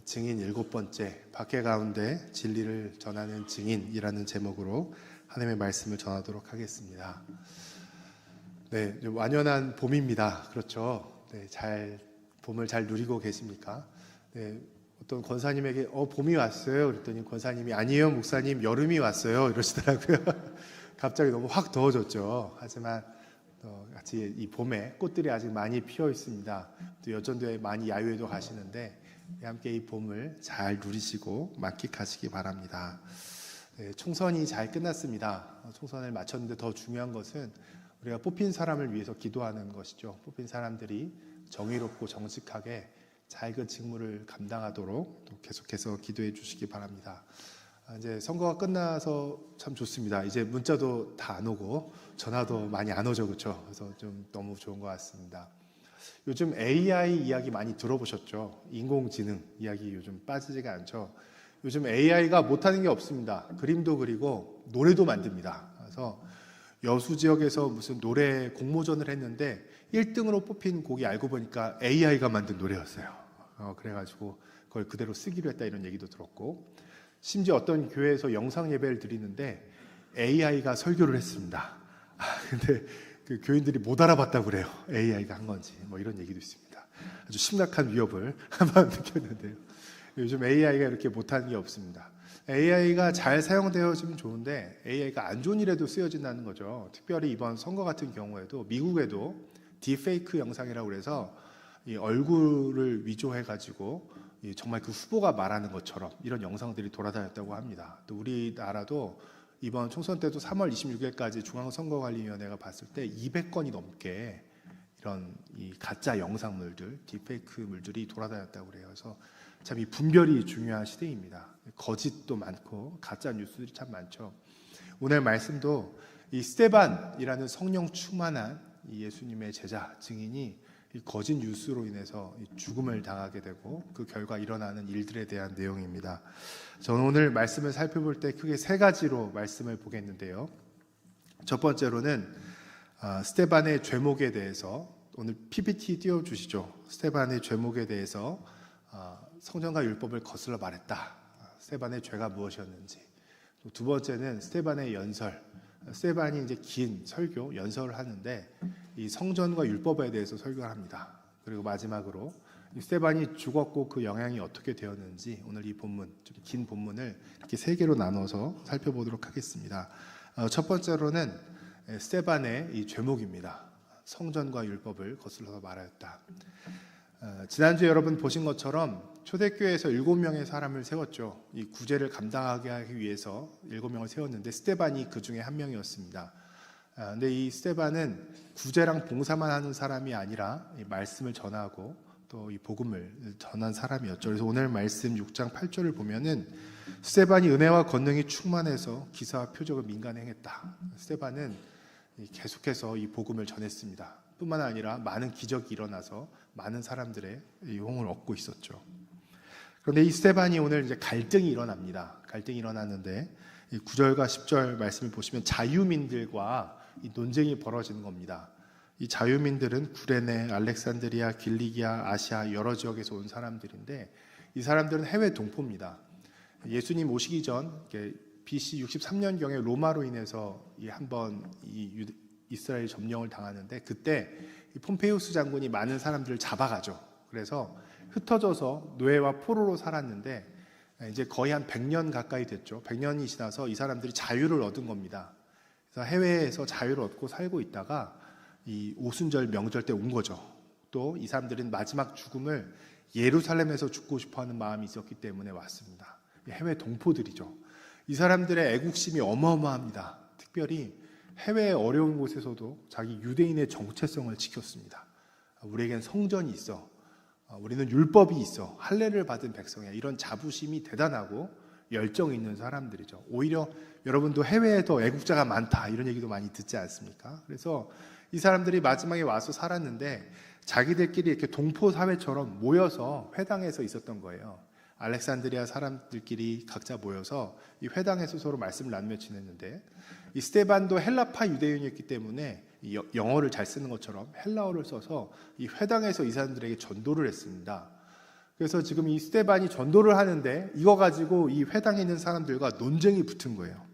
증인 7번째, 박해 가운데 진리를 전하는 증인이라는 제목으로 하나님의 말씀을 전하도록 하겠습니다. 네, 완연한 봄입니다. 그렇죠? 네, 봄을 잘 누리고 계십니까? 네, 어떤 권사님에게 봄이 왔어요. 그랬더니 권사님이 아니에요, 목사님, 여름이 왔어요. 이러시더라고요. 갑자기 너무 확 더워졌죠. 하지만 같이 이 봄에 꽃들이 아직 많이 피어 있습니다. 또 여전도에 많이 야유회도 가시는데 함께 이 봄을 잘 누리시고 만끽하시기 바랍니다. 네, 총선이 잘 끝났습니다. 총선을 마쳤는데 더 중요한 것은 우리가 뽑힌 사람을 위해서 기도하는 것이죠. 뽑힌 사람들이 정의롭고 정직하게 잘 그 직무를 감당하도록 또 계속해서 기도해 주시기 바랍니다. 이제 선거가 끝나서 참 좋습니다. 이제 문자도 다 안 오고 전화도 많이 안 오죠, 그렇죠? 그래서 좀 너무 좋은 것 같습니다. 요즘 AI 이야기 많이 들어보셨죠? 인공지능 이야기 요즘 빠지지가 않죠. 요즘 AI가 못하는 게 없습니다. 그림도 그리고 노래도 만듭니다. 그래서 여수 지역에서 무슨 노래 공모전을 했는데 1등으로 뽑힌 곡이 알고 보니까 AI가 만든 노래였어요. 그래가지고 그걸 그대로 쓰기로 했다 이런 얘기도 들었고, 심지어 어떤 교회에서 영상 예배를 드리는데 AI가 설교를 했습니다. 근데 그 교인들이 못 알아봤다고 그래요. AI가 한 건지 뭐 이런 얘기도 있습니다. 아주 심각한 위협을 한번 느꼈는데요. 요즘 AI가 이렇게 못하는 게 없습니다. AI가 잘 사용되어지면 좋은데 AI가 안 좋은 일에도 쓰여진다는 거죠. 특별히 이번 선거 같은 경우에도 미국에도 딥페이크 영상이라고 그래서 이 얼굴을 위조해가지고 정말 그 후보가 말하는 것처럼 이런 영상들이 돌아다녔다고 합니다. 또 우리나라도 이번 총선 때도 3월 26일까지 중앙선거관리위원회가 봤을 때 200건이 넘게 이런 이 가짜 영상물들, 딥페이크물들이 돌아다녔다고 그래요. 그래서 참 이 분별이 중요한 시대입니다. 거짓도 많고 가짜 뉴스들이 참 많죠. 오늘 말씀도 이 스데반이라는 성령 충만한 이 예수님의 제자 증인이 이 거짓 뉴스로 인해서 죽음을 당하게 되고 그 결과 일어나는 일들에 대한 내용입니다. 저는 오늘 말씀을 살펴볼 때 크게 세 가지로 말씀을 보겠는데요. 첫 번째로는 스데반의 죄목에 대해서, 오늘 PPT 띄워주시죠. 스데반의 죄목에 대해서 성전과 율법을 거슬러 말했다. 스데반의 죄가 무엇이었는지. 또 두 번째는 스데반의 연설. 스데반이 이제 긴 설교, 연설을 하는데 이 성전과 율법에 대해서 설교를 합니다. 그리고 마지막으로 스데반이 죽었고 그 영향이 어떻게 되었는지 오늘 이 본문, 좀 긴 본문을 이렇게 세 개로 나눠서 살펴보도록 하겠습니다. 첫 번째로는 스데반의 이 죄목입니다. 성전과 율법을 거슬러서 말하였다. 지난주에 여러분 보신 것처럼 초대교회에서 7명의 사람을 세웠죠. 이 구제를 감당하게 하기 위해서 7명을 세웠는데 스데반이 그 중에 한 명이었습니다. 근데 이 스데반은 구제랑 봉사만 하는 사람이 아니라 이 말씀을 전하고 또 이 복음을 전한 사람이었죠. 그래서 오늘 말씀 6장 8절을 보면은 스데반이 은혜와 권능이 충만해서 기사와 표적을 민간에 행했다. 스데반은 계속해서 이 복음을 전했습니다. 뿐만 아니라 많은 기적이 일어나서 많은 사람들의 호응을 얻고 있었죠. 그런데 이 스데반이 오늘 이제 갈등이 일어납니다. 갈등이 일어났는데 9절과 10절 말씀을 보시면 자유민들과 이 논쟁이 벌어지는 겁니다. 이 자유민들은 구레네, 알렉산드리아, 길리기아, 아시아 여러 지역에서 온 사람들인데 이 사람들은 해외 동포입니다. 예수님 오시기 전 BC 63년경에 로마로 인해서 한번 이스라엘 점령을 당하는데 그때 이 폼페이우스 장군이 많은 사람들을 잡아가죠. 그래서 흩어져서 노예와 포로로 살았는데 이제 거의 한 100년 가까이 됐죠. 100년이 지나서 이 사람들이 자유를 얻은 겁니다. 그래서 해외에서 자유를 얻고 살고 있다가 이 오순절 명절 때 온 거죠. 또 이 사람들은 마지막 죽음을 예루살렘에서 죽고 싶어하는 마음이 있었기 때문에 왔습니다. 해외 동포들이죠. 이 사람들의 애국심이 어마어마합니다. 특별히 해외의 어려운 곳에서도 자기 유대인의 정체성을 지켰습니다. 우리에겐 성전이 있어, 우리는 율법이 있어, 할례를 받은 백성이야. 이런 자부심이 대단하고 열정이 있는 사람들이죠. 오히려 여러분도 해외에 더 애국자가 많다 이런 얘기도 많이 듣지 않습니까? 그래서 이 사람들이 마지막에 와서 살았는데 자기들끼리 이렇게 동포 사회처럼 모여서 회당에서 있었던 거예요. 알렉산드리아 사람들끼리 각자 모여서 이 회당에서 서로 말씀을 나누며 지냈는데 이 스데반도 헬라파 유대인이었기 때문에 영어를 잘 쓰는 것처럼 헬라어를 써서 이 회당에서 이 사람들에게 전도를 했습니다. 그래서 지금 이 스데반이 전도를 하는데 이거 가지고 이 회당에 있는 사람들과 논쟁이 붙은 거예요.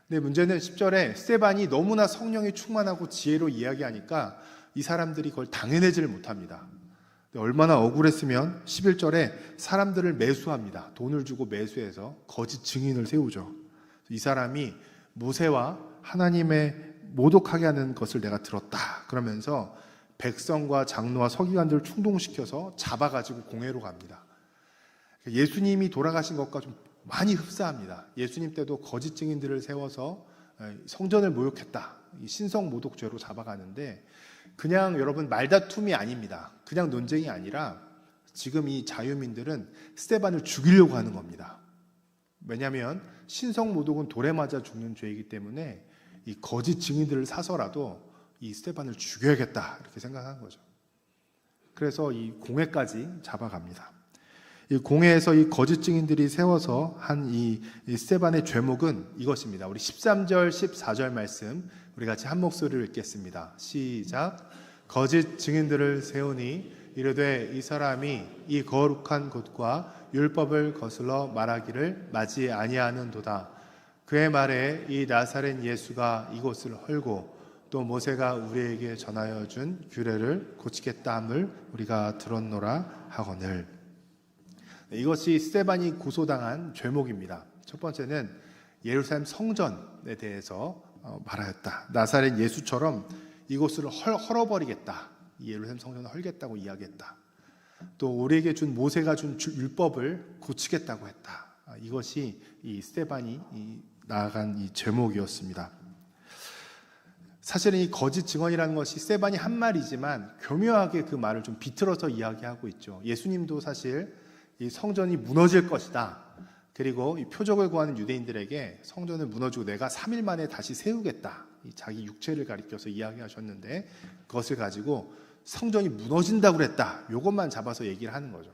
근데 문제는 10절에 스데반이 너무나 성령이 충만하고 지혜로 이야기하니까 이 사람들이 그걸 당해내지를 못합니다. 얼마나 억울했으면 11절에 사람들을 매수합니다. 돈을 주고 매수해서 거짓 증인을 세우죠. 이 사람이 모세와 하나님의 모독하게 하는 것을 내가 들었다. 그러면서 백성과 장로와 서기관들을 충동시켜서 잡아가지고 공회로 갑니다. 예수님이 돌아가신 것과 좀 많이 흡사합니다. 예수님 때도 거짓 증인들을 세워서 성전을 모욕했다. 신성 모독죄로 잡아가는데 그냥 여러분 말다툼이 아닙니다. 그냥 논쟁이 아니라 지금 이 자유민들은 스데반을 죽이려고 하는 겁니다. 왜냐하면 신성 모독은 돌에 맞아 죽는 죄이기 때문에 이 거짓 증인들을 사서라도 이 스데반을 죽여야겠다 이렇게 생각한 거죠. 그래서 이 공회까지 잡아갑니다. 이 공회에서 이 거짓 증인들이 세워서 한 이 스데반의 죄목은 이것입니다. 우리 13절, 14절 말씀 우리 같이 한 목소리를 읽겠습니다. 시작. 거짓 증인들을 세우니 이르되 이 사람이 이 거룩한 곳과 율법을 거슬러 말하기를 맞이 아니하는도다. 그의 말에 이 나사렛 예수가 이곳을 헐고 또 모세가 우리에게 전하여 준 규례를 고치겠다 함을 우리가 들었노라 하거늘. 이것이 스데반이 고소당한 죄목입니다. 첫 번째는 예루살렘 성전에 대해서 말하였다. 나사렛 예수처럼 이곳을 헐어버리겠다. 예루살렘 성전을 헐겠다고 이야기했다. 또 우리에게 준 모세가 준 율법을 고치겠다고 했다. 이것이 이 스데반이 나아간 이 제목이었습니다. 사실은 이 거짓 증언이라는 것이 스데반이 한 말이지만 교묘하게 그 말을 좀 비틀어서 이야기하고 있죠. 예수님도 사실 이 성전이 무너질 것이다. 그리고 이 표적을 구하는 유대인들에게 성전을 무너지고 내가 3일 만에 다시 세우겠다. 자기 육체를 가리켜서 이야기하셨는데 그것을 가지고 성전이 무너진다고 그랬다. 이것만 잡아서 얘기를 하는 거죠.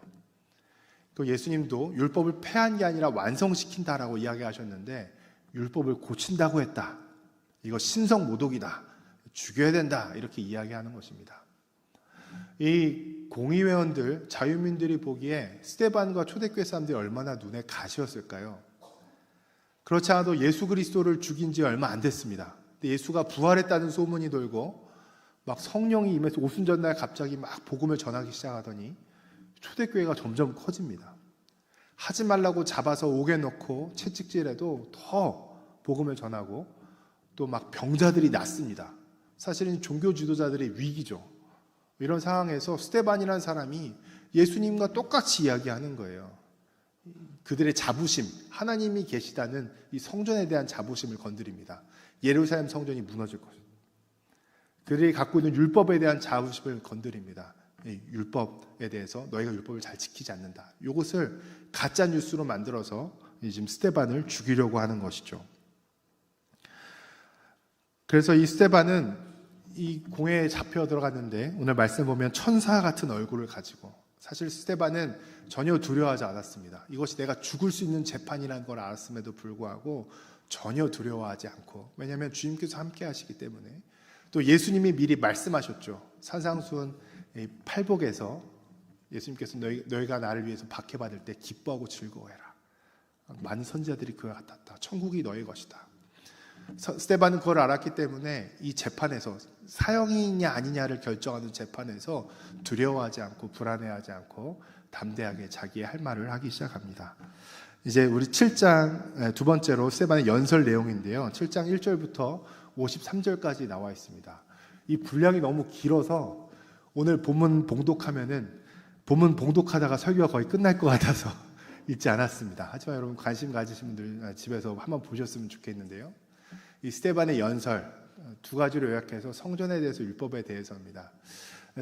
또 예수님도 율법을 폐한 게 아니라 완성시킨다라고 이야기하셨는데 율법을 고친다고 했다. 이거 신성 모독이다. 죽여야 된다. 이렇게 이야기하는 것입니다. 이 공의회원들, 자유민들이 보기에 스데반과 초대교회 사람들이 얼마나 눈에 가시였을까요? 그렇지 않아도 예수 그리스도를 죽인 지 얼마 안 됐습니다. 근데 예수가 부활했다는 소문이 돌고 막 성령이 임해서 오순절날 갑자기 막 복음을 전하기 시작하더니 초대교회가 점점 커집니다. 하지 말라고 잡아서 옥에 넣고 채찍질해도 더 복음을 전하고 또 막 병자들이 낫습니다. 사실은 종교 지도자들의 위기죠. 이런 상황에서 스데반이라는 사람이 예수님과 똑같이 이야기하는 거예요. 그들의 자부심, 하나님이 계시다는 이 성전에 대한 자부심을 건드립니다. 예루살렘 성전이 무너질 것이다. 그들이 갖고 있는 율법에 대한 자부심을 건드립니다. 율법에 대해서 너희가 율법을 잘 지키지 않는다. 이것을 가짜 뉴스로 만들어서 지금 스데반을 죽이려고 하는 것이죠. 그래서 이 스데반은 이 공회에 잡혀 들어갔는데 오늘 말씀 보면 천사 같은 얼굴을 가지고 사실 스데반은 전혀 두려워하지 않았습니다. 이것이 내가 죽을 수 있는 재판이라는 걸 알았음에도 불구하고 전혀 두려워하지 않고 왜냐하면 주님께서 함께 하시기 때문에 또 예수님이 미리 말씀하셨죠. 산상수훈 팔복에서 예수님께서 너희가 나를 위해서 박해받을 때 기뻐하고 즐거워해라. 많은 선지자들이 그와 같았다. 천국이 너희 것이다. 스데반은 그걸 알았기 때문에 이 재판에서 사형이냐 아니냐를 결정하는 재판에서 두려워하지 않고 불안해하지 않고 담대하게 자기의 할 말을 하기 시작합니다. 이제 우리 7장 두 번째로 스데반의 연설 내용인데요. 7장 1절부터 53절까지 나와 있습니다. 이 분량이 너무 길어서 오늘 본문 봉독하다가 설교가 거의 끝날 것 같아서 읽지 않았습니다. 하지만 여러분 관심 가지신 분들 집에서 한번 보셨으면 좋겠는데요. 이 스데반의 연설 두 가지로 요약해서 성전에 대해서 율법에 대해서입니다.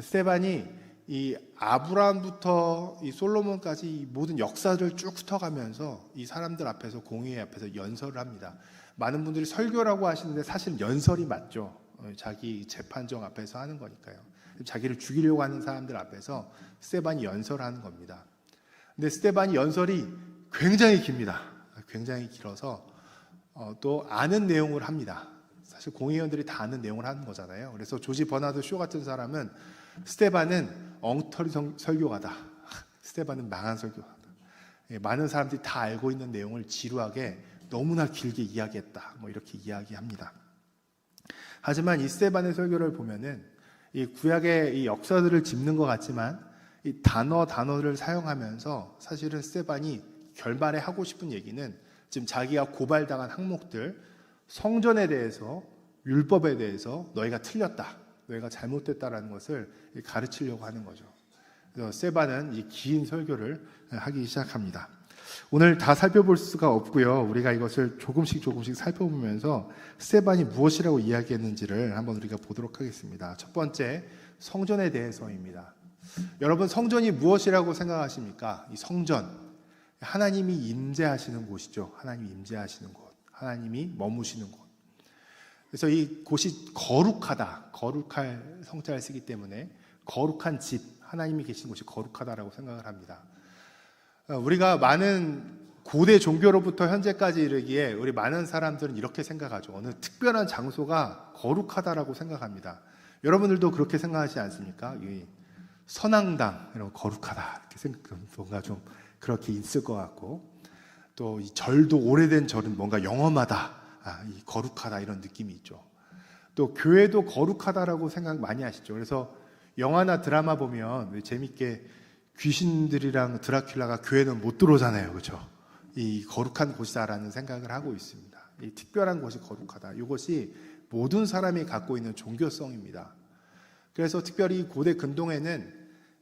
스데반이 이 아브라함부터 이 솔로몬까지 이 모든 역사를 쭉 훑어가면서 이 사람들 앞에서 공의회 앞에서 연설을 합니다. 많은 분들이 설교라고 하시는데 사실 연설이 맞죠. 자기 재판정 앞에서 하는 거니까요. 자기를 죽이려고 하는 사람들 앞에서 스데반이 연설하는 겁니다. 근데 스데반이 연설이 굉장히 깁니다. 굉장히 길어서 또 아는 내용을 합니다. 사실 공의원들이 다 아는 내용을 하는 거잖아요. 그래서 조지 버나드 쇼 같은 사람은 스데반은 엉터리 설교가다. 스데반은 망한 설교하다. 많은 사람들이 다 알고 있는 내용을 지루하게 너무나 길게 이야기했다. 뭐 이렇게 이야기합니다. 하지만 이 스데반의 설교를 보면은 이 구약의 이 역사들을 짚는 것 같지만 이 단어를 사용하면서 사실은 스데반이 결말에 하고 싶은 얘기는 지금 자기가 고발당한 항목들, 성전에 대해서, 율법에 대해서 너희가 틀렸다, 너희가 잘못됐다라는 것을 가르치려고 하는 거죠. 그래서 스데반은 이 긴 설교를 하기 시작합니다. 오늘 다 살펴볼 수가 없고요. 우리가 이것을 조금씩 살펴보면서 스데반이 무엇이라고 이야기했는지를 한번 우리가 보도록 하겠습니다. 첫 번째, 성전에 대해서입니다. 여러분, 성전이 무엇이라고 생각하십니까? 이 성전, 하나님이 임재하시는 곳이죠. 하나님이 임재하시는 곳, 하나님이 머무시는 곳. 그래서 이 곳이 거룩하다, 거룩할 성자를 쓰기 때문에 거룩한 집, 하나님이 계신 곳이 거룩하다라고 생각을 합니다. 우리가 많은 고대 종교로부터 현재까지 이르기에 우리 많은 사람들은 이렇게 생각하죠. 어느 특별한 장소가 거룩하다라고 생각합니다. 여러분들도 그렇게 생각하지 않습니까? 이 선앙당 이런 거룩하다 이렇게 생각하면 뭔가 좀 그렇게 있을 것 같고, 또 이 절도 오래된 절은 뭔가 영험하다, 이 거룩하다 이런 느낌이 있죠. 또 교회도 거룩하다라고 생각 많이 하시죠. 그래서 영화나 드라마 보면 재밌게 귀신들이랑 드라큘라가 교회는 못 들어오잖아요, 그렇죠? 이 거룩한 곳이다라는 생각을 하고 있습니다. 이 특별한 곳이 거룩하다. 이것이 모든 사람이 갖고 있는 종교성입니다. 그래서 특별히 고대 근동에는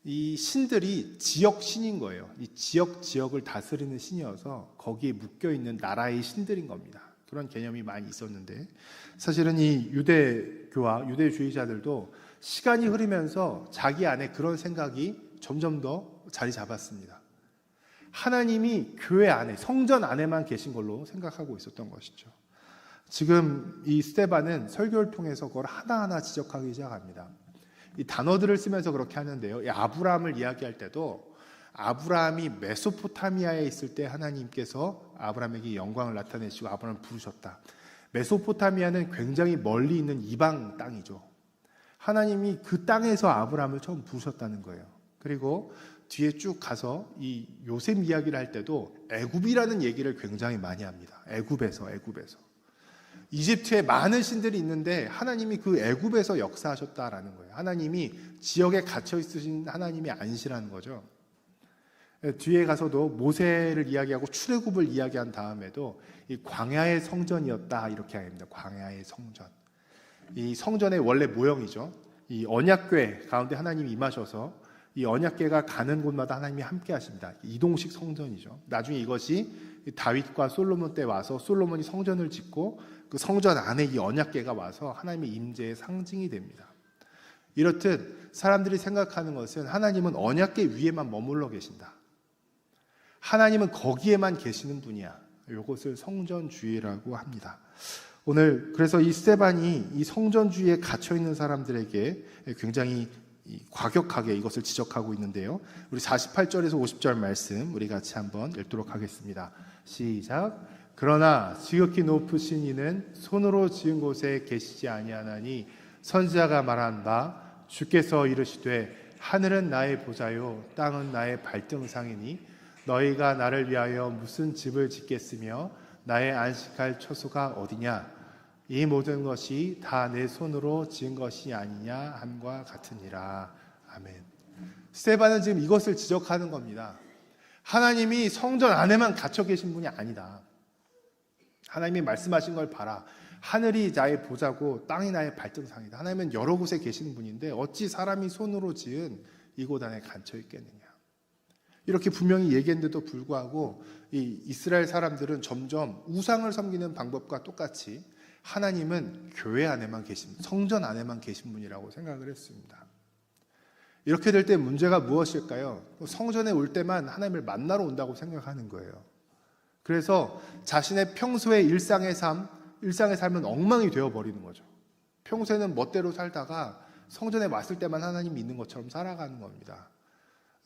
이 신들이 지역 신인 거예요. 이 지역을 다스리는 신이어서 거기에 묶여 있는 나라의 신들인 겁니다. 그런 개념이 많이 있었는데, 사실은 이 유대교와 유대주의자들도 시간이 흐르면서 자기 안에 그런 생각이 점점 더 자리 잡았습니다. 하나님이 교회 안에, 성전 안에만 계신 걸로 생각하고 있었던 것이죠. 지금 이 스데반은 설교를 통해서 그걸 하나하나 지적하기 시작합니다. 이 단어들을 쓰면서 그렇게 하는데요. 이 아브라함을 이야기할 때도 아브라함이 메소포타미아에 있을 때 하나님께서 아브라함에게 영광을 나타내시고 아브라함을 부르셨다. 메소포타미아는 굉장히 멀리 있는 이방 땅이죠. 하나님이 그 땅에서 아브라함을 처음 부르셨다는 거예요. 그리고 뒤에 쭉 가서 이 요셉 이야기를 할 때도 애굽이라는 얘기를 굉장히 많이 합니다. 애굽에서. 이집트에 많은 신들이 있는데 하나님이 그 애굽에서 역사하셨다라는 거예요. 하나님이 지역에 갇혀 있으신 하나님이 아니시라는 거죠. 뒤에 가서도 모세를 이야기하고 출애굽을 이야기한 다음에도 이 광야의 성전이었다 이렇게 합니다. 광야의 성전. 이 성전의 원래 모형이죠. 이 언약궤 가운데 하나님이 임하셔서 이 언약궤가 가는 곳마다 하나님이 함께 하십니다. 이동식 성전이죠. 나중에 이것이 다윗과 솔로몬 때 와서 솔로몬이 성전을 짓고 그 성전 안에 이 언약궤가 와서 하나님의 임재의 상징이 됩니다. 이렇듯 사람들이 생각하는 것은 하나님은 언약궤 위에만 머물러 계신다. 하나님은 거기에만 계시는 분이야. 이것을 성전주의라고 합니다. 오늘 그래서 이 스데반이 이 성전주의에 갇혀 있는 사람들에게 굉장히 과격하게 이것을 지적하고 있는데요. 우리 48절에서 50절 말씀 우리 같이 한번 읽도록 하겠습니다. 시작. 그러나 지극히 높으신 이는 손으로 지은 곳에 계시지 아니하나니 선지자가 말한 바 주께서 이르시되 하늘은 나의 보좌요 땅은 나의 발등상이니 너희가 나를 위하여 무슨 집을 짓겠으며 나의 안식할 처소가 어디냐? 이 모든 것이 다 내 손으로 지은 것이 아니냐 함과 같으니라. 아멘. 스데반은 지금 이것을 지적하는 겁니다. 하나님이 성전 안에만 갇혀 계신 분이 아니다. 하나님이 말씀하신 걸 봐라. 하늘이 나의 보좌고 땅이 나의 발등상이다. 하나님은 여러 곳에 계시는 분인데 어찌 사람이 손으로 지은 이곳 안에 갇혀 있겠느냐. 이렇게 분명히 얘기했는데도 불구하고 이 이스라엘 사람들은 점점 우상을 섬기는 방법과 똑같이 하나님은 교회 안에만 계신, 성전 안에만 계신 분이라고 생각을 했습니다. 이렇게 될 때 문제가 무엇일까요? 성전에 올 때만 하나님을 만나러 온다고 생각하는 거예요. 그래서 자신의 평소의 일상의 삶은 엉망이 되어버리는 거죠. 평소에는 멋대로 살다가 성전에 왔을 때만 하나님이 있는 것처럼 살아가는 겁니다.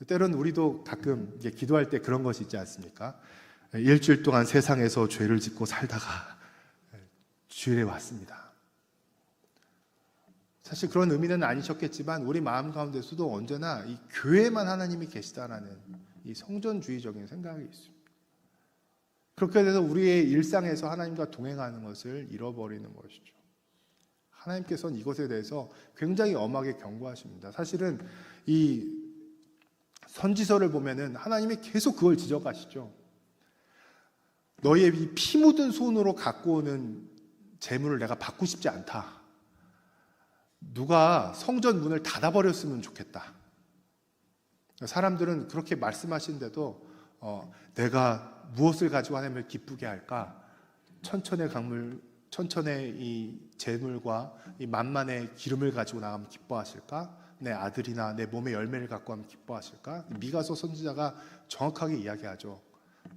때로는 우리도 가끔 기도할 때 그런 것이 있지 않습니까? 일주일 동안 세상에서 죄를 짓고 살다가 주일에 왔습니다. 사실 그런 의미는 아니셨겠지만 우리 마음 가운데서도 언제나 이 교회만 하나님이 계시다라는 이 성전주의적인 생각이 있습니다. 그렇게 돼서 우리의 일상에서 하나님과 동행하는 것을 잃어버리는 것이죠. 하나님께서는 이것에 대해서 굉장히 엄하게 경고하십니다. 사실은 이 선지서를 보면은 하나님이 계속 그걸 지적하시죠. 너희의 이 피 묻은 손으로 갖고 오는 재물을 내가 받고 싶지 않다. 누가 성전 문을 닫아버렸으면 좋겠다. 사람들은 그렇게 말씀하시는데도 내가 무엇을 가지고 하나님을 기쁘게 할까? 천천의 강물, 천천의 이 재물과 이 만만의 기름을 가지고 나가면 기뻐하실까? 내 아들이나 내 몸의 열매를 갖고 하면 기뻐하실까? 미가서 선지자가 정확하게 이야기하죠.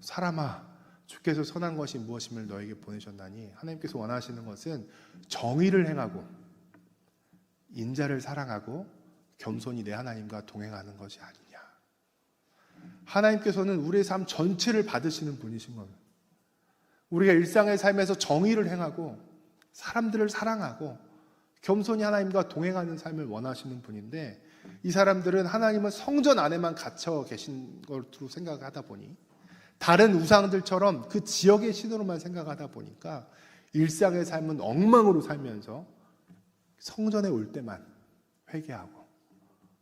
사람아, 주께서 선한 것이 무엇임을 너에게 보내셨나니 하나님께서 원하시는 것은 정의를 행하고 인자를 사랑하고 겸손히 내 하나님과 동행하는 것이 아니냐. 하나님께서는 우리의 삶 전체를 받으시는 분이신 겁니다. 우리가 일상의 삶에서 정의를 행하고 사람들을 사랑하고 겸손히 하나님과 동행하는 삶을 원하시는 분인데, 이 사람들은 하나님은 성전 안에만 갇혀 계신 것으로 생각하다 보니, 다른 우상들처럼 그 지역의 신으로만 생각하다 보니까 일상의 삶은 엉망으로 살면서 성전에 올 때만 회개하고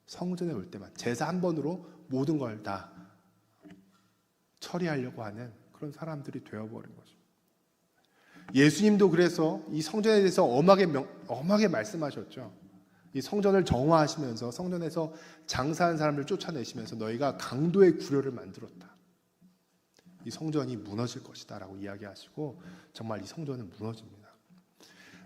성전에 올 때만 제사 한 번으로 모든 걸 다 처리하려고 하는 그런 사람들이 되어버린 거죠. 예수님도 그래서 이 성전에 대해서 엄하게 말씀하셨죠. 이 성전을 정화하시면서 성전에서 장사하는 사람을 쫓아내시면서 너희가 강도의 구려를 만들었다. 이 성전이 무너질 것이다 라고 이야기하시고 정말 이 성전은 무너집니다.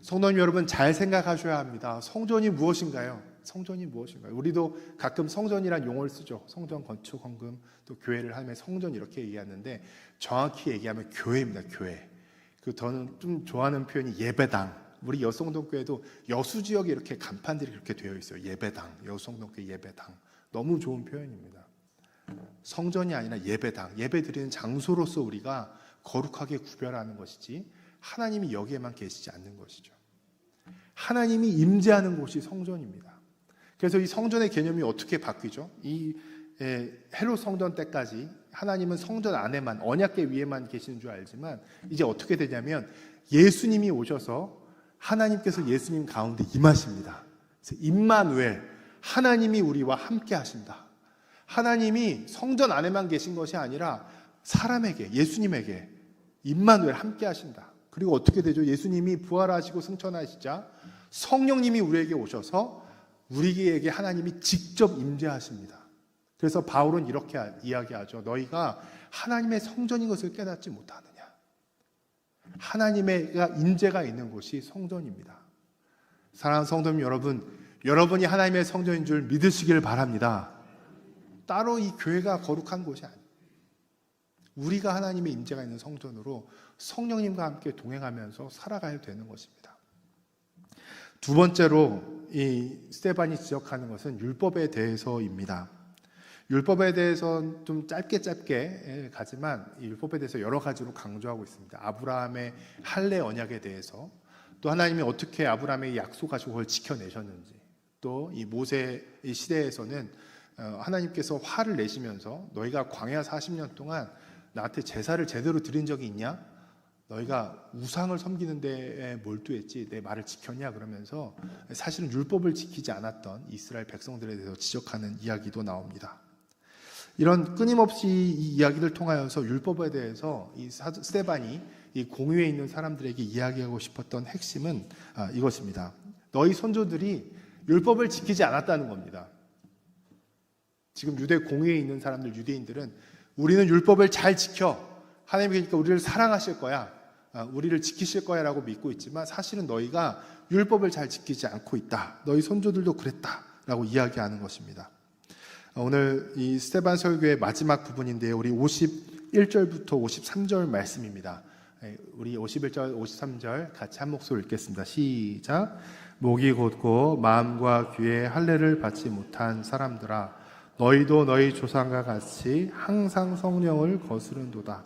성도님 여러분, 잘 생각하셔야 합니다. 성전이 무엇인가요? 성전이 무엇인가요? 우리도 가끔 성전이란 용어를 쓰죠. 성전 건축 헌금, 또 교회를 하면 성전 이렇게 얘기하는데, 정확히 얘기하면 교회입니다. 교회. 저는 좀 좋아하는 표현이 예배당. 우리 여성동교회도 여수 지역에 이렇게 간판들이 그렇게 되어 있어요. 예배당, 여성동교회 예배당. 너무 좋은 표현입니다. 성전이 아니라 예배당, 예배드리는 장소로서 우리가 거룩하게 구별하는 것이지 하나님이 여기에만 계시지 않는 것이죠. 하나님이 임재하는 곳이 성전입니다. 그래서 이 성전의 개념이 어떻게 바뀌죠? 이 헬롯 성전 때까지 하나님은 성전 안에만, 언약궤 위에만 계시는 줄 알지만 이제 어떻게 되냐면 예수님이 오셔서 하나님께서 예수님 가운데 임하십니다. 그래서 임마누엘, 하나님이 우리와 함께 하신다. 하나님이 성전 안에만 계신 것이 아니라 사람에게, 예수님에게 임마누엘 함께 하신다. 그리고 어떻게 되죠? 예수님이 부활하시고 승천하시자 성령님이 우리에게 오셔서 우리에게 하나님이 직접 임재하십니다. 그래서 바울은 이렇게 이야기하죠. 너희가 하나님의 성전인 것을 깨닫지 못하느냐. 하나님의 임재가 있는 곳이 성전입니다. 사랑하는 성도님 여러분, 여러분이 하나님의 성전인 줄 믿으시길 바랍니다. 따로 이 교회가 거룩한 곳이 아니에요. 우리가 하나님의 임재가 있는 성전으로 성령님과 함께 동행하면서 살아가야 되는 것입니다. 두 번째로 이 스데반이 지적하는 것은 율법에 대해서입니다. 율법에 대해서는 좀 짧게 가지만 이 율법에 대해서 여러 가지로 강조하고 있습니다. 아브라함의 할례 언약에 대해서, 또 하나님이 어떻게 아브라함의 약속하시고 그걸 지켜내셨는지, 또 이 모세 시대에서는 하나님께서 화를 내시면서 너희가 광야 40년 동안 나한테 제사를 제대로 드린 적이 있냐? 너희가 우상을 섬기는 데에 몰두했지 내 말을 지켰냐? 그러면서 사실은 율법을 지키지 않았던 이스라엘 백성들에 대해서 지적하는 이야기도 나옵니다. 이런 끊임없이 이 이야기를 통하여서 율법에 대해서 이 스데반이 이 공유에 있는 사람들에게 이야기하고 싶었던 핵심은 이것입니다. 너희 선조들이 율법을 지키지 않았다는 겁니다. 지금 유대 공회에 있는 사람들, 유대인들은 우리는 율법을 잘 지켜, 하나님이 그러니까 우리를 사랑하실 거야, 우리를 지키실 거야 라고 믿고 있지만 사실은 너희가 율법을 잘 지키지 않고 있다. 너희 선조들도 그랬다 라고 이야기하는 것입니다. 오늘 이 스데반 설교의 마지막 부분인데요, 우리 51절부터 53절 말씀입니다. 우리 51절, 53절 같이 한 목소리 읽겠습니다. 시작. 목이 곧고 마음과 귀에 할례를 받지 못한 사람들아, 너희도 너희 조상과 같이 항상 성령을 거스른도다.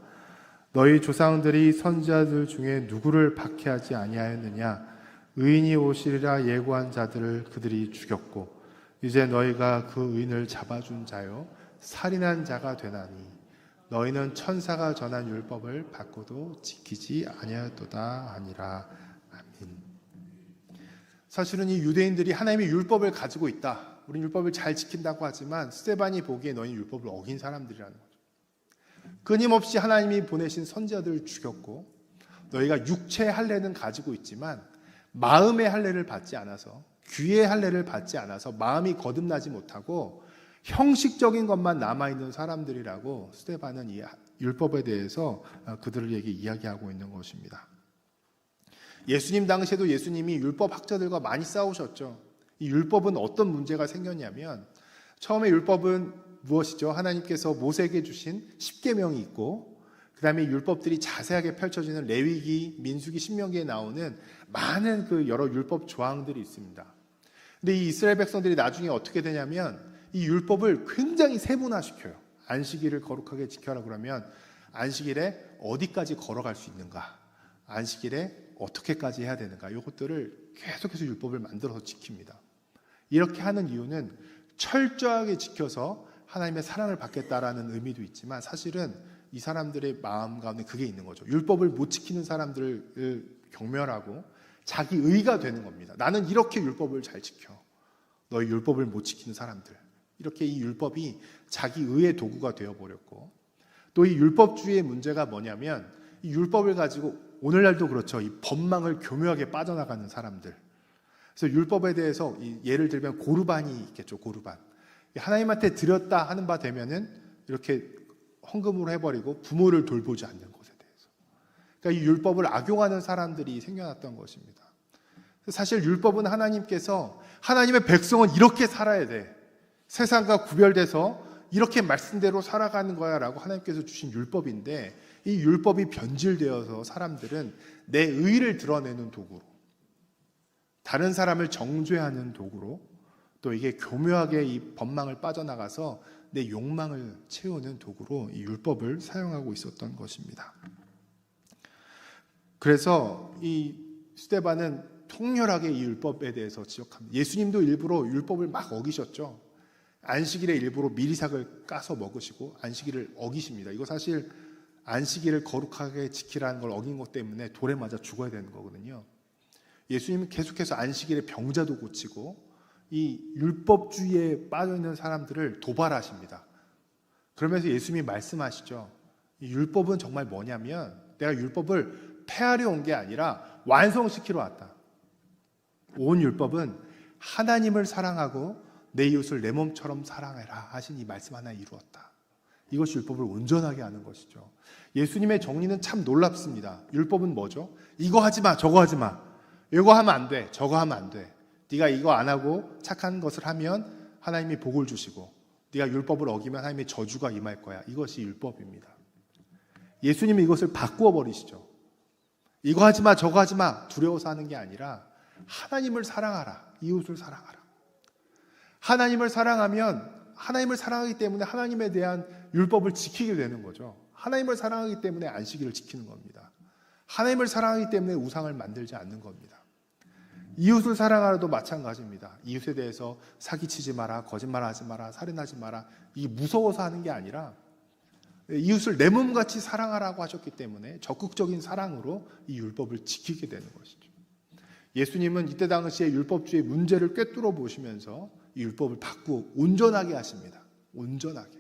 너희 조상들이 선지자들 중에 누구를 박해하지 아니하였느냐? 의인이 오시리라 예고한 자들을 그들이 죽였고, 이제 너희가 그 의인을 잡아준 자요, 살인한 자가 되나니 너희는 천사가 전한 율법을 받고도 지키지 아니하였도다 하니라. 아멘. 사실은 이 유대인들이 하나님의 율법을 가지고 있다, 우리 율법을 잘 지킨다고 하지만 스데반이 보기에 너희 율법을 어긴 사람들이라는 거죠. 끊임없이 하나님이 보내신 선지자들을 죽였고, 너희가 육체의 할례는 가지고 있지만 마음의 할례를 받지 않아서, 귀의 할례를 받지 않아서 마음이 거듭나지 못하고 형식적인 것만 남아있는 사람들이라고 스데반은 이 율법에 대해서 그들에게 이야기하고 있는 것입니다. 예수님 당시에도 예수님이 율법 학자들과 많이 싸우셨죠. 이 율법은 어떤 문제가 생겼냐면, 처음에 율법은 무엇이죠? 하나님께서 모세에게 주신 10계명이 있고, 그 다음에 율법들이 자세하게 펼쳐지는 레위기, 민수기, 신명기에 나오는 많은 그 여러 율법 조항들이 있습니다. 근데 이 이스라엘 백성들이 나중에 어떻게 되냐면 이 율법을 굉장히 세분화시켜요. 안식일을 거룩하게 지켜라 그러면 안식일에 어디까지 걸어갈 수 있는가, 안식일에 어떻게까지 해야 되는가, 이것들을 계속해서 율법을 만들어서 지킵니다. 이렇게 하는 이유는 철저하게 지켜서 하나님의 사랑을 받겠다라는 의미도 있지만, 사실은 이 사람들의 마음 가운데 그게 있는 거죠. 율법을 못 지키는 사람들을 경멸하고 자기 의가 되는 겁니다. 나는 이렇게 율법을 잘 지켜, 너희 율법을 못 지키는 사람들. 이렇게 이 율법이 자기 의의 도구가 되어버렸고, 또 이 율법주의의 문제가 뭐냐면, 이 율법을 가지고 오늘날도 그렇죠. 이 법망을 교묘하게 빠져나가는 사람들. 그래서 율법에 대해서 예를 들면 고르반이 있겠죠. 고르반. 하나님한테 드렸다 하는 바 되면은 이렇게 헌금으로 해버리고 부모를 돌보지 않는 것에 대해서. 그러니까 이 율법을 악용하는 사람들이 생겨났던 것입니다. 사실 율법은 하나님께서 하나님의 백성은 이렇게 살아야 돼, 세상과 구별돼서 이렇게 말씀대로 살아가는 거야 라고 하나님께서 주신 율법인데, 이 율법이 변질되어서 사람들은 내 의를 드러내는 도구로, 다른 사람을 정죄하는 도구로, 또 이게 교묘하게 이 법망을 빠져나가서 내 욕망을 채우는 도구로 이 율법을 사용하고 있었던 것입니다. 그래서 이 스데반은 통렬하게 이 율법에 대해서 지적합니다. 예수님도 일부러 율법을 막 어기셨죠. 안식일에 일부러 미리삭을 까서 먹으시고 안식일을 어기십니다. 이거 사실 안식일을 거룩하게 지키라는 걸 어긴 것 때문에 돌에 맞아 죽어야 되는 거거든요. 예수님은 계속해서 안식일에 병자도 고치고 이 율법주의에 빠져있는 사람들을 도발하십니다. 그러면서 예수님이 말씀하시죠. 이 율법은 정말 뭐냐면, 내가 율법을 폐하려 온 게 아니라 완성시키러 왔다. 온 율법은 하나님을 사랑하고 내 이웃을 내 몸처럼 사랑해라 하신 이 말씀 하나 이루었다. 이것이 율법을 온전하게 하는 것이죠. 예수님의 정리는 참 놀랍습니다. 율법은 뭐죠? 이거 하지 마, 저거 하지 마. 이거 하면 안 돼, 저거 하면 안 돼. 네가 이거 안 하고 착한 것을 하면 하나님이 복을 주시고, 네가 율법을 어기면 하나님의 저주가 임할 거야. 이것이 율법입니다. 예수님은 이것을 바꾸어 버리시죠. 이거 하지 마, 저거 하지 마. 두려워서 하는 게 아니라 하나님을 사랑하라, 이웃을 사랑하라. 하나님을 사랑하면, 하나님을 사랑하기 때문에 하나님에 대한 율법을 지키게 되는 거죠. 하나님을 사랑하기 때문에 안식일을 지키는 겁니다. 하나님을 사랑하기 때문에 우상을 만들지 않는 겁니다. 이웃을 사랑하라도 마찬가지입니다. 이웃에 대해서 사기치지 마라, 거짓말하지 마라, 살인하지 마라, 이게 무서워서 하는 게 아니라 이웃을 내 몸같이 사랑하라고 하셨기 때문에 적극적인 사랑으로 이 율법을 지키게 되는 것이죠. 예수님은 이때 당시에 율법주의 문제를 꿰뚫어 보시면서 이 율법을 바꾸어 온전하게 하십니다. 온전하게.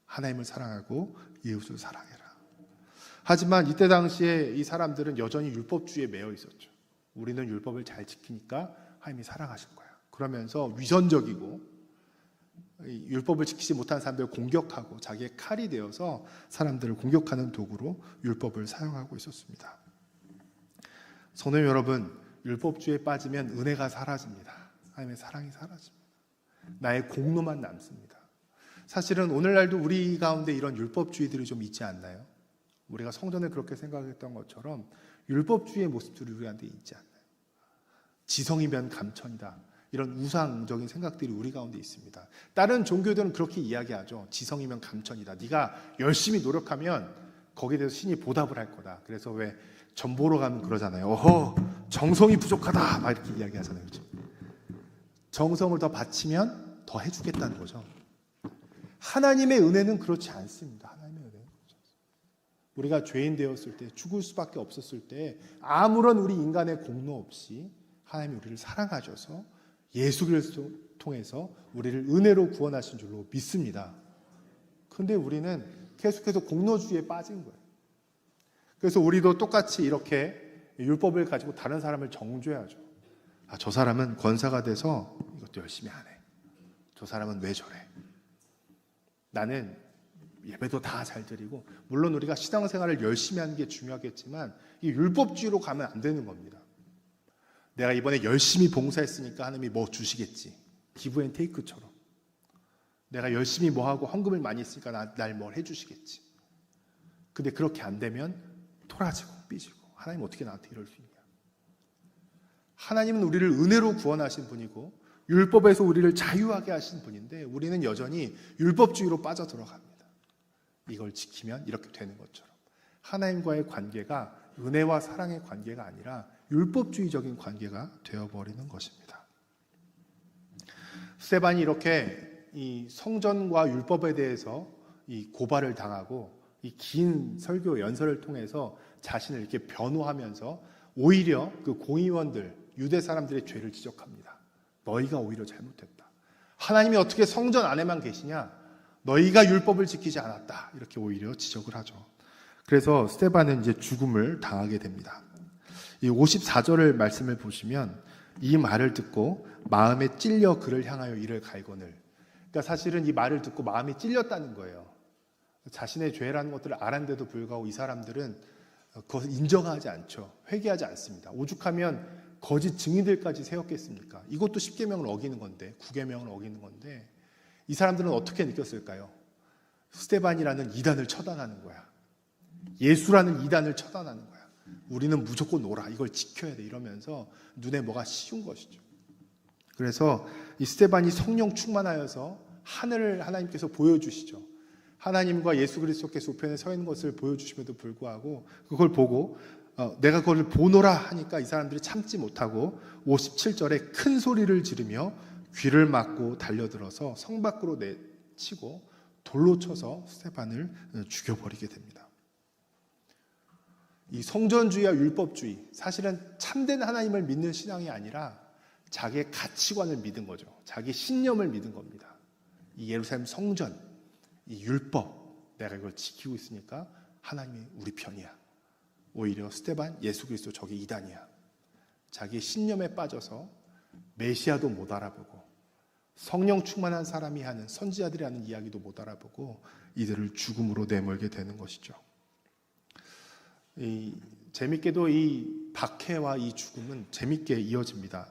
하나님을 사랑하고 이웃을 사랑해라. 하지만 이때 당시에 이 사람들은 여전히 율법주의에 매여 있었죠. 우리는 율법을 잘 지키니까 하나님이 사랑하실 거야. 그러면서 위선적이고 율법을 지키지 못한 사람들을 공격하고 자기의 칼이 되어서 사람들을 공격하는 도구로 율법을 사용하고 있었습니다. 성도 여러분, 율법주의에 빠지면 은혜가 사라집니다. 하나님의 사랑이 사라집니다. 나의 공로만 남습니다. 사실은 오늘날도 우리 가운데 이런 율법주의들이 좀 있지 않나요? 우리가 성전에 그렇게 생각했던 것처럼 율법주의의 모습들이 우리한테 있지 않나요? 지성이면 감천이다. 이런 우상적인 생각들이 우리 가운데 있습니다. 다른 종교들은 그렇게 이야기하죠. 지성이면 감천이다. 네가 열심히 노력하면 거기에 대해서 신이 보답을 할 거다. 그래서 왜 전 보러 가면 그러잖아요. 어허, 정성이 부족하다. 막 이렇게 이야기하잖아요. 그렇죠? 정성을 더 바치면 더 해주겠다는 거죠. 하나님의 은혜는 그렇지 않습니다. 하나님의 은혜는 그렇지 않습니다. 우리가 죄인 되었을 때, 죽을 수밖에 없었을 때 아무런 우리 인간의 공로 없이 하나님이 우리를 사랑하셔서 예수 그리스도 통해서 우리를 은혜로 구원하신 줄로 믿습니다. 그런데 우리는 계속해서 공로주의에 빠진 거예요. 그래서 우리도 똑같이 이렇게 율법을 가지고 다른 사람을 정죄하죠. 저 사람은 권사가 돼서 이것도 열심히 안 해. 저 사람은 왜 저래? 나는 예배도 다 잘 드리고, 물론 우리가 신앙생활을 열심히 하는 게 중요하겠지만 이 율법주의로 가면 안 되는 겁니다. 내가 이번에 열심히 봉사했으니까 하나님이 뭐 주시겠지. 기브 앤 테이크처럼. 내가 열심히 뭐 하고 헌금을 많이 했으니까 날 뭘 해주시겠지. 근데 그렇게 안 되면 토라지고 삐지고, 하나님 어떻게 나한테 이럴 수 있냐. 하나님은 우리를 은혜로 구원하신 분이고 율법에서 우리를 자유하게 하신 분인데 우리는 여전히 율법주의로 빠져들어갑니다. 이걸 지키면 이렇게 되는 것처럼 하나님과의 관계가 은혜와 사랑의 관계가 아니라 율법주의적인 관계가 되어버리는 것입니다. 스데반이 이렇게 이 성전과 율법에 대해서 이 고발을 당하고 이 긴 설교 연설을 통해서 자신을 이렇게 변호하면서 오히려 그 공의원들, 유대 사람들의 죄를 지적합니다. 너희가 오히려 잘못했다. 하나님이 어떻게 성전 안에만 계시냐? 너희가 율법을 지키지 않았다. 이렇게 오히려 지적을 하죠. 그래서 스데반은 이제 죽음을 당하게 됩니다. 이 54절을 말씀을 보시면 이 말을 듣고 마음에 찔려 그를 향하여 이를 갈거늘. 그러니까 사실은 이 말을 듣고 마음이 찔렸다는 거예요. 자신의 죄라는 것들을 알았는데도 불구하고 이 사람들은 그것을 인정하지 않죠. 회개하지 않습니다. 오죽하면 거짓 증인들까지 세웠겠습니까? 이것도 10계명을 어기는 건데, 9계명을 어기는 건데 이 사람들은 어떻게 느꼈을까요? 스데반이라는 이단을 처단하는 거야. 예수라는 이단을 처단하는 거야. 우리는 무조건 오라. 이걸 지켜야 돼. 이러면서 눈에 뭐가 씌운 것이죠. 그래서 이 스데반이 성령 충만하여서 하늘을 하나님께서 보여주시죠. 하나님과 예수 그리스도께서 우편에 서 있는 것을 보여주심에도 불구하고 그걸 보고 내가 그걸 보노라 하니까 이 사람들이 참지 못하고 57절에 큰 소리를 지르며 귀를 막고 달려들어서 성 밖으로 내치고 돌로 쳐서 스데반을 죽여버리게 됩니다. 이 성전주의와 율법주의, 사실은 참된 하나님을 믿는 신앙이 아니라 자기의 가치관을 믿은 거죠. 자기 신념을 믿은 겁니다. 이 예루살렘 성전, 이 율법, 내가 이걸 지키고 있으니까 하나님이 우리 편이야. 오히려 스데반, 예수 그리스도 저게 이단이야. 자기의 신념에 빠져서 메시아도 못 알아보고 성령 충만한 사람이 하는, 선지자들이 하는 이야기도 못 알아보고 이들을 죽음으로 내몰게 되는 것이죠. 재밌게도 이 박해와 이 죽음은 재밌게 이어집니다.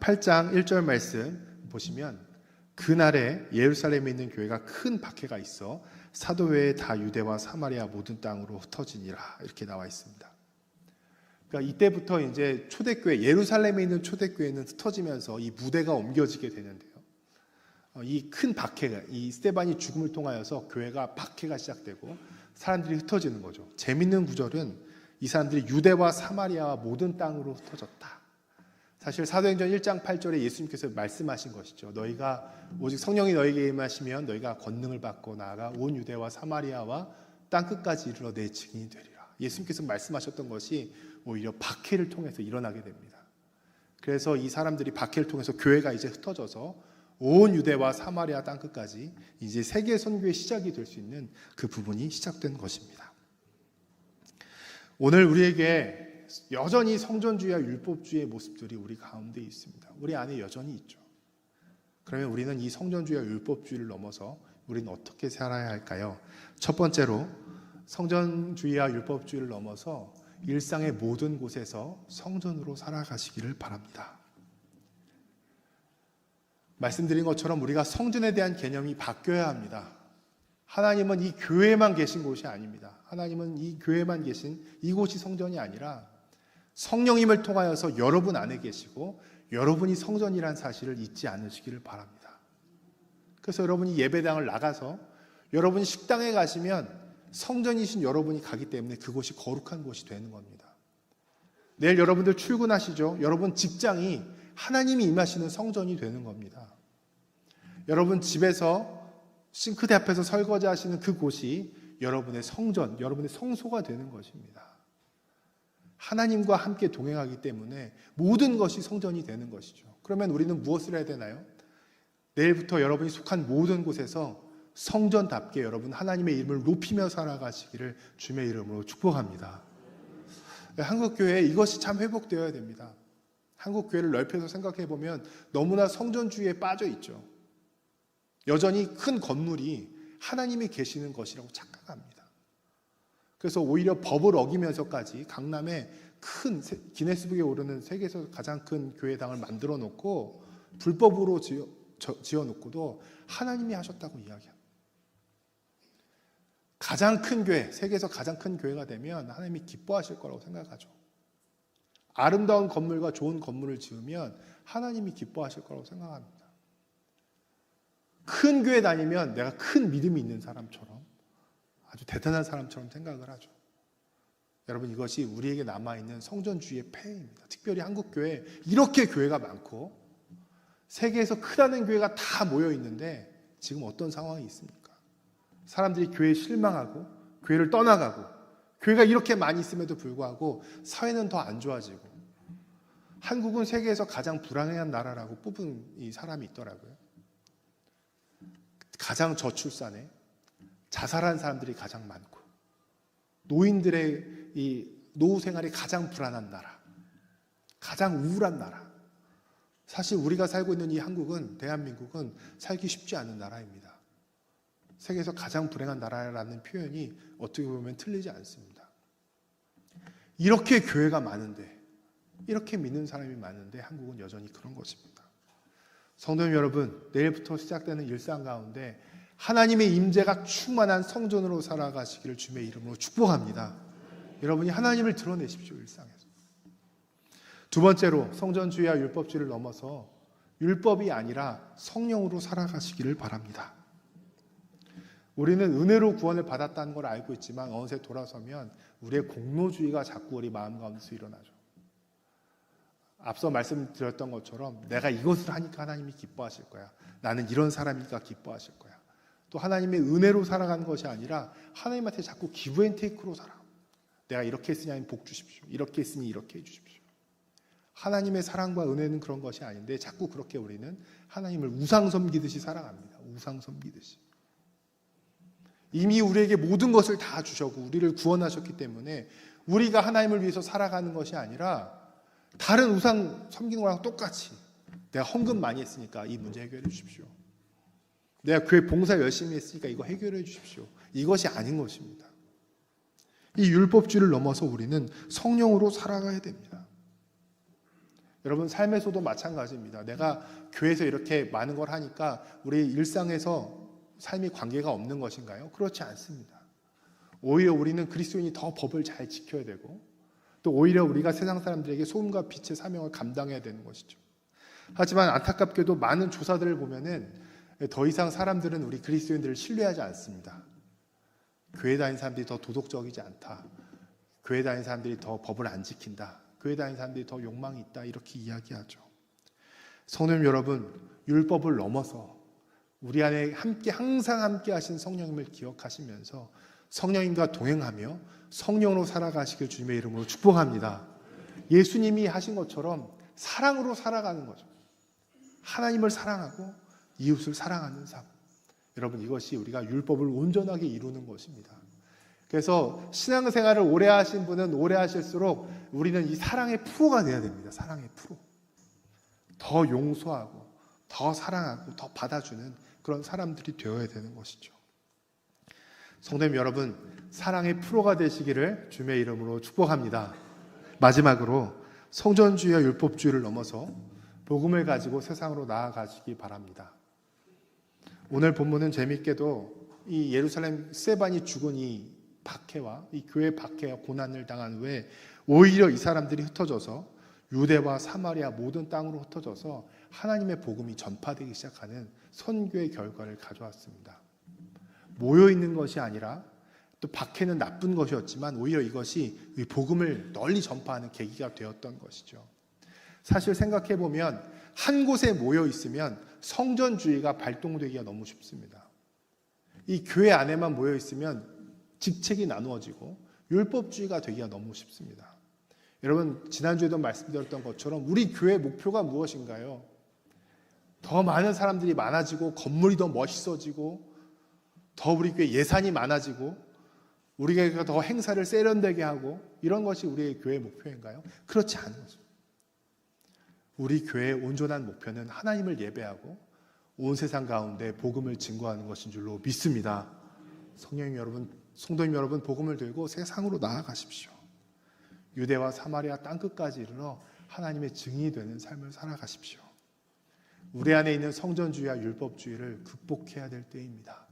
8장 1절 말씀 보시면 그날에 예루살렘에 있는 교회가 큰 박해가 있어 사도 외에 다 유대와 사마리아 모든 땅으로 흩어지니라 이렇게 나와 있습니다. 그러니까 이때부터 이제 초대교회, 예루살렘에 있는 초대교회는 흩어지면서 이 무대가 옮겨지게 되는데요. 이 큰 박해가, 이 스데반이 죽음을 통하여서 교회가 박해가 시작되고 사람들이 흩어지는 거죠. 재밌는 구절은 이 사람들이 유대와 사마리아와 모든 땅으로 흩어졌다. 사실 사도행전 1장 8절에 예수님께서 말씀하신 것이죠. 너희가 오직 성령이 너희에게 임하시면 너희가 권능을 받고 나아가 온 유대와 사마리아와 땅끝까지 이르러 내 증인이 되리라. 예수님께서 말씀하셨던 것이 오히려 박해를 통해서 일어나게 됩니다. 그래서 이 사람들이 박해를 통해서 교회가 이제 흩어져서 온 유대와 사마리아 땅끝까지 이제 세계 선교의 시작이 될 수 있는 그 부분이 시작된 것입니다. 오늘 우리에게 여전히 성전주의와 율법주의의 모습들이 우리 가운데 있습니다. 우리 안에 여전히 있죠. 그러면 우리는 이 성전주의와 율법주의를 넘어서 우리는 어떻게 살아야 할까요? 첫 번째로 성전주의와 율법주의를 넘어서 일상의 모든 곳에서 성전으로 살아가시기를 바랍니다. 말씀드린 것처럼 우리가 성전에 대한 개념이 바뀌어야 합니다. 하나님은 이 교회만 계신 곳이 아닙니다. 하나님은 이 교회만 계신 이곳이 성전이 아니라 성령님을 통하여서 여러분 안에 계시고 여러분이 성전이라는 사실을 잊지 않으시기를 바랍니다. 그래서 여러분이 예배당을 나가서 여러분이 식당에 가시면 성전이신 여러분이 가기 때문에 그곳이 거룩한 곳이 되는 겁니다. 내일 여러분들 출근하시죠? 여러분 직장이 하나님이 임하시는 성전이 되는 겁니다. 여러분 집에서 싱크대 앞에서 설거지하시는 그곳이 여러분의 성전, 여러분의 성소가 되는 것입니다. 하나님과 함께 동행하기 때문에 모든 것이 성전이 되는 것이죠. 그러면 우리는 무엇을 해야 되나요? 내일부터 여러분이 속한 모든 곳에서 성전답게 여러분 하나님의 이름을 높이며 살아가시기를 주님의 이름으로 축복합니다. 한국교회에 이것이 참 회복되어야 됩니다. 한국교회를 넓혀서 생각해 보면 너무나 성전주의에 빠져 있죠. 여전히 큰 건물이 하나님이 계시는 것이라고 착각합니다. 그래서 오히려 법을 어기면서까지 강남에 큰 기네스북에 오르는 세계에서 가장 큰 교회당을 만들어 놓고 불법으로 지어 놓고도 하나님이 하셨다고 이야기합니다. 가장 큰 교회, 세계에서 가장 큰 교회가 되면 하나님이 기뻐하실 거라고 생각하죠. 아름다운 건물과 좋은 건물을 지으면 하나님이 기뻐하실 거라고 생각합니다. 큰 교회 다니면 내가 큰 믿음이 있는 사람처럼, 아주 대단한 사람처럼 생각을 하죠. 여러분, 이것이 우리에게 남아있는 성전주의의 폐해입니다. 특별히 한국교회, 이렇게 교회가 많고 세계에서 크다는 교회가 다 모여 있는데 지금 어떤 상황이 있습니까? 사람들이 교회에 실망하고 교회를 떠나가고 교회가 이렇게 많이 있음에도 불구하고 사회는 더 안 좋아지고, 한국은 세계에서 가장 불안해한 나라라고 뽑은 이 사람이 있더라고요. 가장 저출산에 자살한 사람들이 가장 많고 노인들의 이 노후 생활이 가장 불안한 나라, 가장 우울한 나라. 사실 우리가 살고 있는 이 한국은, 대한민국은 살기 쉽지 않은 나라입니다. 세계에서 가장 불행한 나라라는 표현이 어떻게 보면 틀리지 않습니다. 이렇게 교회가 많은데, 이렇게 믿는 사람이 많은데 한국은 여전히 그런 것입니다. 성도님 여러분, 내일부터 시작되는 일상 가운데 하나님의 임재가 충만한 성전으로 살아가시기를 주님의 이름으로 축복합니다. 여러분이 하나님을 드러내십시오, 일상에서. 두 번째로, 성전주의와 율법주의를 넘어서 율법이 아니라 성령으로 살아가시기를 바랍니다. 우리는 은혜로 구원을 받았다는 걸 알고 있지만 어느새 돌아서면 우리의 공로주의가 자꾸 우리 마음 가운데서 일어나죠. 앞서 말씀드렸던 것처럼 내가 이것을 하니까 하나님이 기뻐하실 거야. 나는 이런 사람이니까 기뻐하실 거야. 또 하나님의 은혜로 살아가는 것이 아니라 하나님한테 자꾸 기브 앤 테이크로 살아. 내가 이렇게 했으니 하나님 복 주십시오. 이렇게 했으니 이렇게 해주십시오. 하나님의 사랑과 은혜는 그런 것이 아닌데 자꾸 그렇게 우리는 하나님을 우상 섬기듯이 살아갑니다. 우상 섬기듯이. 이미 우리에게 모든 것을 다 주셨고 우리를 구원하셨기 때문에 우리가 하나님을 위해서 살아가는 것이 아니라 다른 우상 섬기는 거랑 똑같이 내가 헌금 많이 했으니까 이 문제 해결해 주십시오. 내가 교회 봉사 열심히 했으니까 이거 해결해 주십시오. 이것이 아닌 것입니다. 이 율법주의를 넘어서 우리는 성령으로 살아가야 됩니다. 여러분, 삶에서도 마찬가지입니다. 내가 교회에서 이렇게 많은 걸 하니까 우리 일상에서 삶이 관계가 없는 것인가요? 그렇지 않습니다. 오히려 우리는 그리스도인이 더 법을 잘 지켜야 되고 또 오히려 우리가 세상 사람들에게 소금과 빛의 사명을 감당해야 되는 것이죠. 하지만 안타깝게도 많은 조사들을 보면은 더 이상 사람들은 우리 그리스도인들을 신뢰하지 않습니다. 교회 다니는 사람들이 더 도덕적이지 않다. 교회 다니는 사람들이 더 법을 안 지킨다. 교회 다니는 사람들이 더 욕망이 있다. 이렇게 이야기하죠. 성도님 여러분, 율법을 넘어서 우리 안에 항상 함께 하신 성령님을 기억하시면서 성령님과 동행하며 성령으로 살아가시길 주님의 이름으로 축복합니다. 예수님이 하신 것처럼 사랑으로 살아가는 거죠. 하나님을 사랑하고 이웃을 사랑하는 삶. 여러분, 이것이 우리가 율법을 온전하게 이루는 것입니다. 그래서 신앙생활을 오래 하신 분은 오래 하실수록 우리는 이 사랑의 프로가 돼야 됩니다. 사랑의 프로. 더 용서하고 더 사랑하고 더 받아주는 그런 사람들이 되어야 되는 것이죠. 성도님 여러분, 사랑의 프로가 되시기를 주님의 이름으로 축복합니다. 마지막으로 성전주의와 율법주의를 넘어서 복음을 가지고 세상으로 나아가시기 바랍니다. 오늘 본문은 재미있게도 이 예루살렘 스데반이 죽은 이 박해와 이 교회 박해와 고난을 당한 후에 오히려 이 사람들이 흩어져서 유대와 사마리아 모든 땅으로 흩어져서 하나님의 복음이 전파되기 시작하는 선교의 결과를 가져왔습니다. 모여있는 것이 아니라 또 박해는 나쁜 것이었지만 오히려 이것이 이 복음을 널리 전파하는 계기가 되었던 것이죠. 사실 생각해보면 한 곳에 모여있으면 성전주의가 발동되기가 너무 쉽습니다. 이 교회 안에만 모여 있으면 직책이 나누어지고 율법주의가 되기가 너무 쉽습니다. 여러분, 지난주에도 말씀드렸던 것처럼 우리 교회의 목표가 무엇인가요? 더 많은 사람들이 많아지고 건물이 더 멋있어지고 더 우리 교회 예산이 많아지고 우리 교회가 더 행사를 세련되게 하고 이런 것이 우리의 교회의 목표인가요? 그렇지 않은 거죠. 우리 교회의 온전한 목표는 하나님을 예배하고 온 세상 가운데 복음을 증거하는 것인 줄로 믿습니다. 성도님 여러분, 복음을 들고 세상으로 나아가십시오. 유대와 사마리아 땅끝까지 이르러 하나님의 증인이 되는 삶을 살아가십시오. 우리 안에 있는 성전주의와 율법주의를 극복해야 될 때입니다.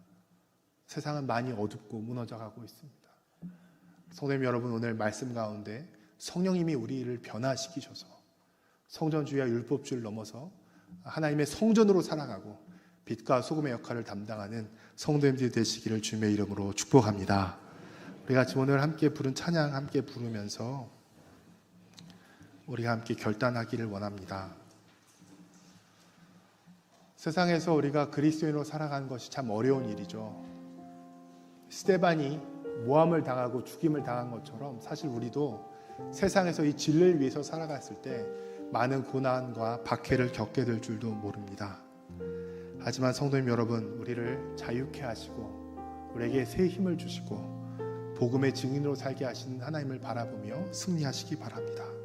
세상은 많이 어둡고 무너져가고 있습니다. 성도님 여러분, 오늘 말씀 가운데 성령님이 우리를 변화시키셔서 성전주의와 율법주의를 넘어서 하나님의 성전으로 살아가고 빛과 소금의 역할을 담당하는 성도님들이 되시기를 주님의 이름으로 축복합니다. 우리가 지금 오늘 함께 부른 찬양 함께 부르면서 우리가 함께 결단하기를 원합니다. 세상에서 우리가 그리스도인으로 살아가는 것이 참 어려운 일이죠. 스데반이 모함을 당하고 죽임을 당한 것처럼 사실 우리도 세상에서 이 진리를 위해서 살아갔을 때 많은 고난과 박해를 겪게 될 줄도 모릅니다. 하지만 성도님 여러분, 우리를 자유케 하시고 우리에게 새 힘을 주시고 복음의 증인으로 살게 하시는 하나님을 바라보며 승리하시기 바랍니다.